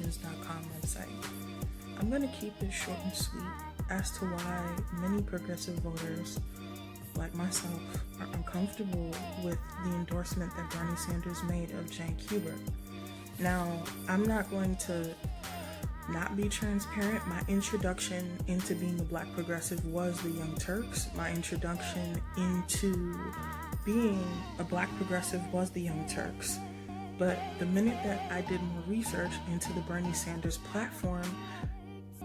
news.com website. I'm going to keep it short and sweet as to why many progressive voters, like myself, are uncomfortable with the endorsement that Bernie Sanders made of Cenk. Now, I'm not going to not be transparent. My introduction into being a Black progressive was the Young Turks. My introduction into being a Black progressive was the Young Turks. But the minute that I did more research into the Bernie Sanders platform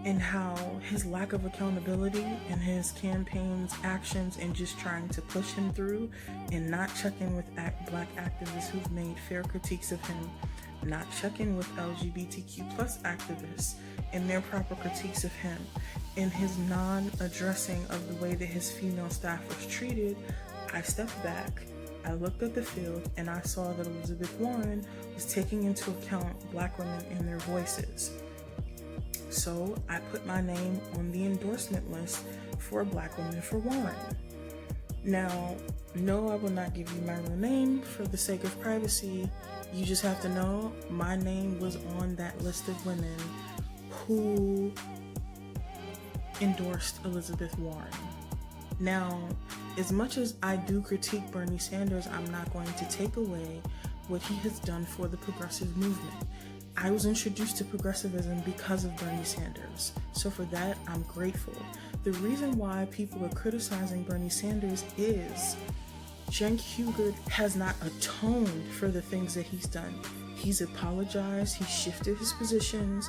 and how his lack of accountability and his campaign's actions and just trying to push him through and not checking with Black activists who've made fair critiques of him, not checking with LGBTQ plus activists and their proper critiques of him, and his non-addressing of the way that his female staff was treated, I stepped back, I looked at the field, and I saw that Elizabeth Warren was taking into account Black women and their voices. So I put my name on the endorsement list for Black Women for Warren. Now, no, I will not give you my real name for the sake of privacy. You just have to know my name was on that list of women who endorsed Elizabeth Warren. Now, as much as I do critique Bernie Sanders, I'm not going to take away what he has done for the progressive movement. I was introduced to progressivism because of Bernie Sanders, so for that, I'm grateful. The reason why people are criticizing Bernie Sanders is Cenk has not atoned for the things that he's done. He's apologized, he's shifted his positions,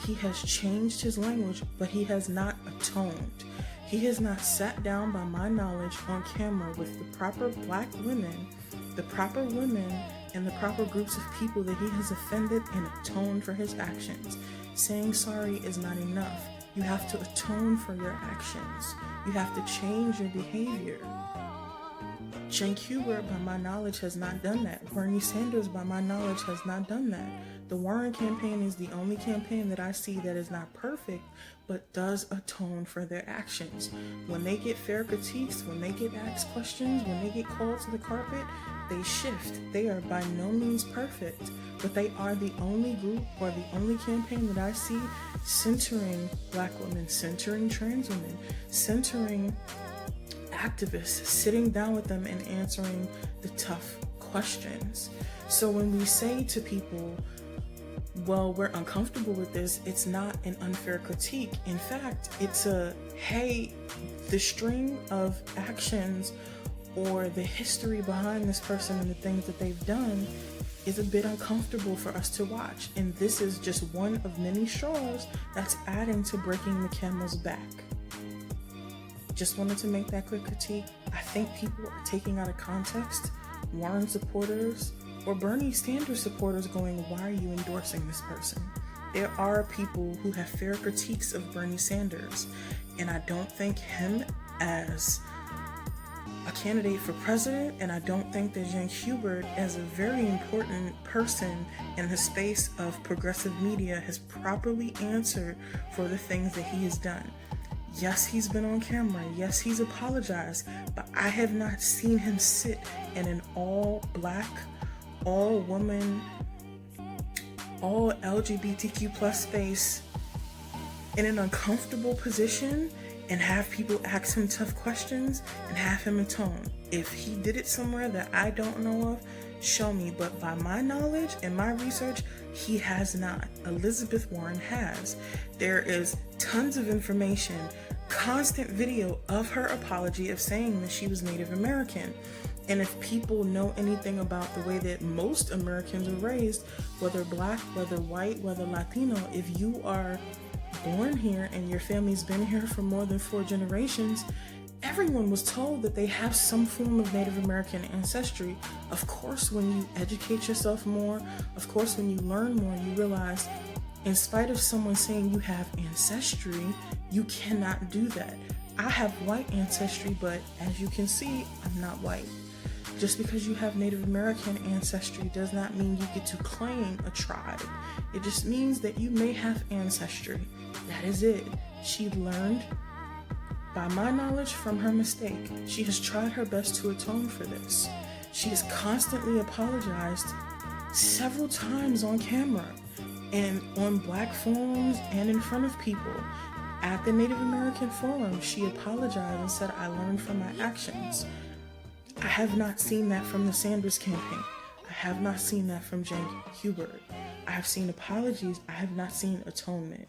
he has changed his language, but he has not atoned. He has not sat down, by my knowledge, on camera with the proper Black women, the proper women, and the proper groups of people that he has offended and atoned for his actions. Saying sorry is not enough. You have to atone for your actions. You have to change your behavior. Cenk, by my knowledge, has not done that. Bernie Sanders, by my knowledge, has not done that. The Warren campaign is the only campaign that I see that is not perfect, but does atone for their actions. When they get fair critiques, when they get asked questions, when they get called to the carpet, they shift. They are by no means perfect, but they are the only group or the only campaign that I see centering Black women, centering trans women, centering activists, sitting down with them and answering the tough questions. So when we say to people, well, we're uncomfortable with this, it's not an unfair critique. In fact, it's hey, the string of actions or the history behind this person and the things that they've done is a bit uncomfortable for us to watch. And this is just one of many straws that's adding to breaking the camel's back. Just wanted to make that quick critique. I think people are taking out of context Warren supporters or Bernie Sanders supporters going, why are you endorsing this person? There are people who have fair critiques of Bernie Sanders, and I don't think him as a candidate for president, and I don't think that Cenk as a very important person in the space of progressive media has properly answered for the things that he has done. Yes, he's been on camera. Yes, he's apologized, but I have not seen him sit in an all-Black, all-woman, all LGBTQ plus space in an uncomfortable position and have people ask him tough questions and have him atone. If he did it somewhere that I don't know of, show me. But by my knowledge and my research, he has not. Elizabeth Warren has. There is tons of information, constant video of her apology of saying that she was Native American. And if people know anything about the way that most Americans are raised, whether Black, whether white, whether Latino, if you are born here and your family's been here for more than 4 generations, everyone was told that they have some form of Native American ancestry. Of course, when you educate yourself more, of course, when you learn more, you realize, in spite of someone saying you have ancestry, you cannot do that. I have white ancestry, but as you can see, I'm not white. Just because you have Native American ancestry does not mean you get to claim a tribe. It just means that you may have ancestry. That is it. She learned, by my knowledge, from her mistake. She has tried her best to atone for this. She has constantly apologized several times on camera. And on Black forums and in front of people, at the Native American Forum, she apologized and said, "I learned from my actions." I have not seen that from the Sanders campaign. I have not seen that from Cenk Hubert. I have seen apologies. I have not seen atonement.